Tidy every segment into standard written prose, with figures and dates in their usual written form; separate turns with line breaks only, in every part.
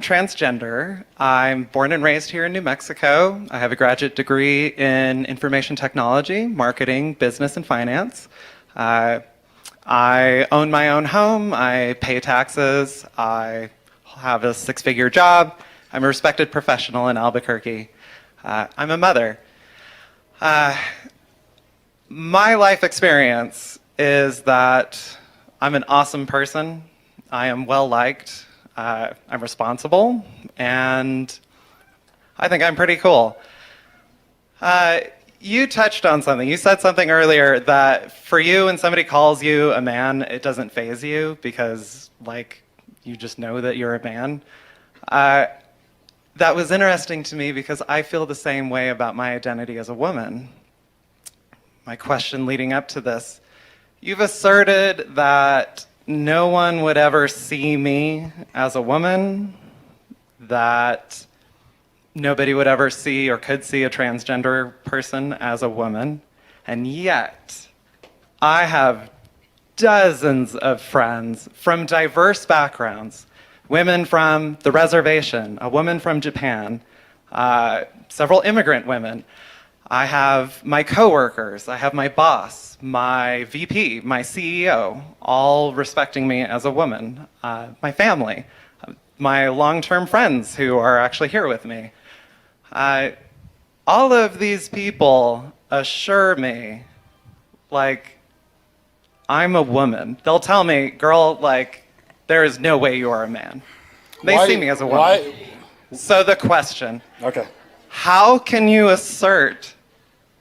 Transgender. I'm born and raised here in New Mexico. I have a graduate degree in information technology, marketing, business, and finance. I own my own home. I pay taxes. I have a six-figure job. I'm a respected professional in Albuquerque. I'm a mother. My life experience is that I'm an awesome person. I am well-liked. I'm responsible, and I think I'm pretty cool. You touched on something. You said something earlier that for you, when somebody calls you a man, it doesn't faze you because, like, you just know that you're a man. That was interesting to me because I feel the same way about my identity as a woman. My question leading up to this, you've asserted that no one would ever see me as a woman, that nobody would ever see or could see a transgender person as a woman, and yet I have dozens of friends from diverse backgrounds, women from the reservation, a woman from Japan, several immigrant women. I have my coworkers, I have my boss, my VP, my CEO, all respecting me as a woman. My family, my long-term friends who are actually here with me. All of these people assure me, like, I'm a woman. They'll tell me, girl, like, there is no way you are a man. They see me as a woman.
Why?
So the question,
Okay.
how can you assert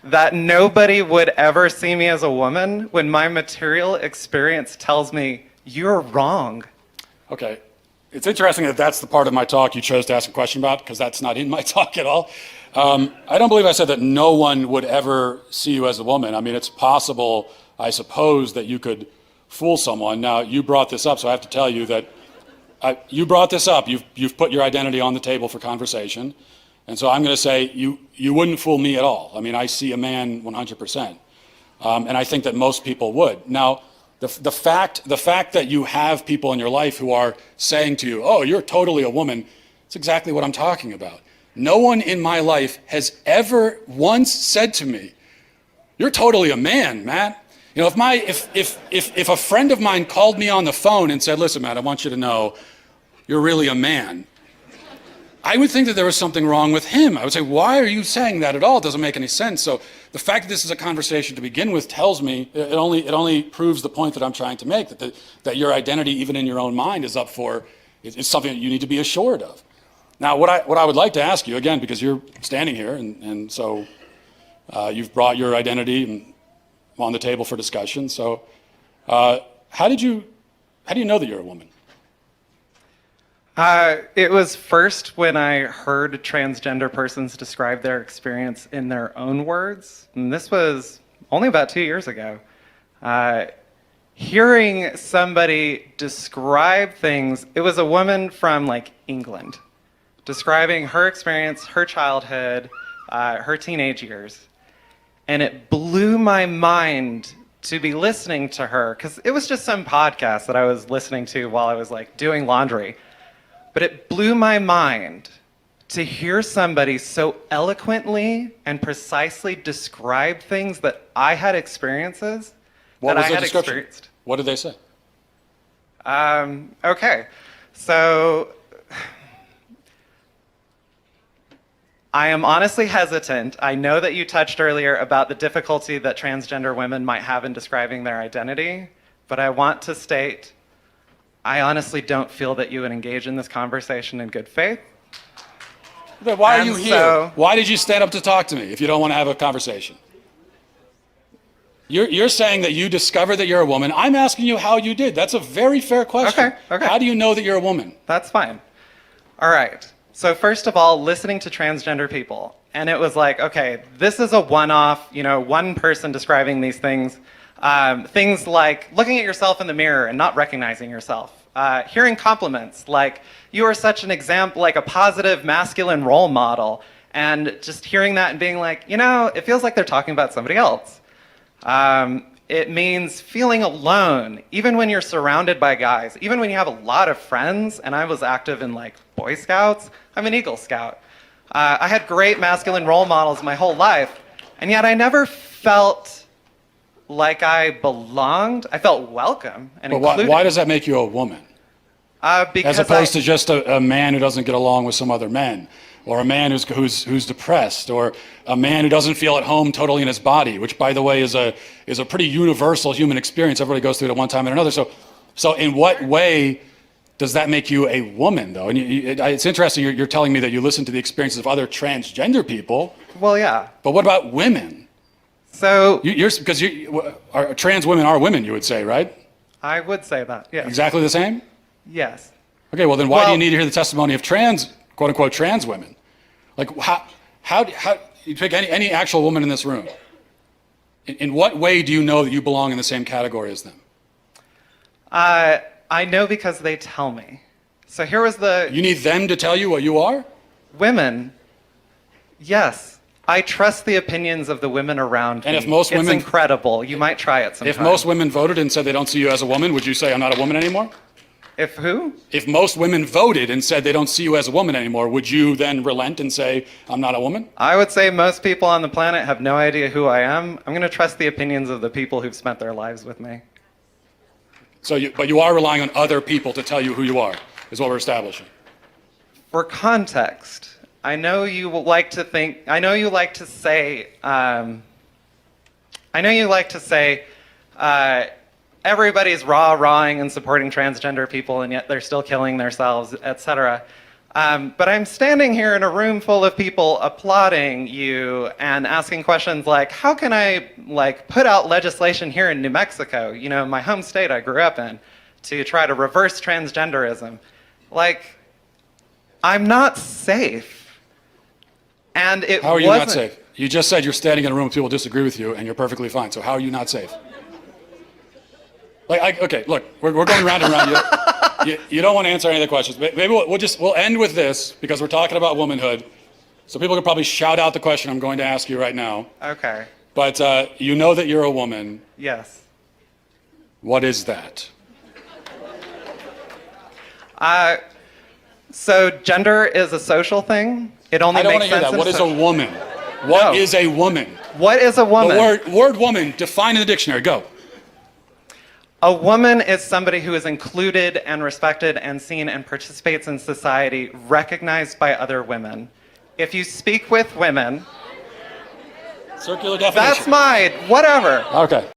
that nobody would ever see me as a woman when my material experience tells me you're wrong?
Okay. It's interesting that that's the part of my talk you chose to ask a question about, because that's not in my talk at all. I don't believe I said that no one would ever see you as a woman. I mean, it's possible, I suppose, that you could fool someone. Now, you brought this up, so I have to tell you that you brought this up. You've put your identity on the table for conversation. And so I'm going to say you wouldn't fool me at all. I mean, I see a man 100%. And I think that most people would. Now, the fact that you have people in your life who are saying to you, oh, you're totally a woman, it's exactly what I'm talking about. No one in my life has ever once said to me, you're totally a man, Matt. You know, if a friend of mine called me on the phone and said, listen, Matt, I want you to know you're really a man, I would think that there was something wrong with him. I would say, why are you saying that at all? It doesn't make any sense. So the fact that this is a conversation to begin with tells me, it only proves the point that I'm trying to make, that your identity, even in your own mind, is up for, it's something that you need to be assured of. Now, what I would like to ask you, again, because you're standing here, and so you've brought your identity on the table for discussion. So how do you know that you're a woman?
It was first when I heard transgender persons describe their experience in their own words, and this was only about 2 years ago. Hearing somebody describe things, it was a woman from, like, England, describing her experience, her childhood, her teenage years, and it blew my mind to be listening to her, because it was just some podcast that I was listening to while I was, like, doing laundry. But it blew my mind to hear somebody so eloquently and precisely describe things that I had experiences that I had experienced.
What did they say?
Okay, so I am honestly hesitant. I know that you touched earlier about the difficulty that transgender women might have in describing their identity, but I want to state, I honestly don't feel that you would engage in this conversation in good faith.
But why are you here? Why did you stand up to talk to me if you don't want to have a conversation? You're saying that you discovered that you're a woman. I'm asking you how you did. That's a very fair question.
Okay.
How do you know that you're a woman?
That's fine. All right. So first of all, listening to transgender people, and it was like, okay, this is a one-off, one person describing these things. Things like looking at yourself in the mirror and not recognizing yourself. Hearing compliments like, you are such an example, like a positive masculine role model. And just hearing that and being like, it feels like they're talking about somebody else. it means feeling alone, even when you're surrounded by guys, even when you have a lot of friends. And I was active in like Boy Scouts. I'm an Eagle Scout. I had great masculine role models my whole life, and yet I never felt like I belonged. I felt welcome and included.
Why does that make you a woman?
Because
as opposed to just a man who doesn't get along with some other men, or a man who's depressed, or a man who doesn't feel at home totally in his body, which, by the way, is a pretty universal human experience. Everybody goes through it at one time or another. So in what way does that make you a woman, though? And it's interesting. You're telling me that you listen to the experiences of other transgender people.
Well, yeah.
But what about women?
So
because trans women are women, you would say, right?
I would say that. Yeah.
Exactly the same.
Yes.
Okay. Well, then why do you need to hear the testimony of quote unquote trans women? Like how you pick any actual woman in this room? In what way do you know that you belong in the same category as them?
I know because they tell me. So here was the...
You need them to tell you what you are?
Women. Yes. I trust the opinions of the women around me.
And if most women...
It's incredible. You might try it sometime.
If most women voted and said they don't see you as a woman, would you say I'm not a woman anymore?
If who?
If most women voted and said they don't see you as a woman anymore, would you then relent and say I'm not a woman?
I would say most people on the planet have no idea who I am. I'm going to trust the opinions of the people who've spent their lives with me.
But you are relying on other people to tell you who you are, is what we're establishing.
For context, I know you like to think, I know you like to say, everybody's rah-rahing and supporting transgender people, and yet they're still killing themselves, etc. But I'm standing here in a room full of people applauding you and asking questions like, how can I put out legislation here in New Mexico, my home state I grew up in, to try to reverse transgenderism? I'm not safe. And it
How are you not safe? You just said you're standing in a room with people who disagree with you and you're perfectly fine. So how are you not safe? Okay, look, we're going round and round. You don't want to answer any of the questions. Maybe we'll end with this because we're talking about womanhood. So people can probably shout out the question I'm going to ask you right now.
Okay.
But you know that you're a woman.
Yes.
What is that?
So gender is a social thing. It only makes sense.
I don't want to hear that. What is a woman? What is a woman?
What is a woman?
The word woman, define in the dictionary. Go.
A woman is somebody who is included and respected and seen and participates in society, recognized by other women. If you speak with women...
Circular definition.
That's mine. Whatever.
Okay.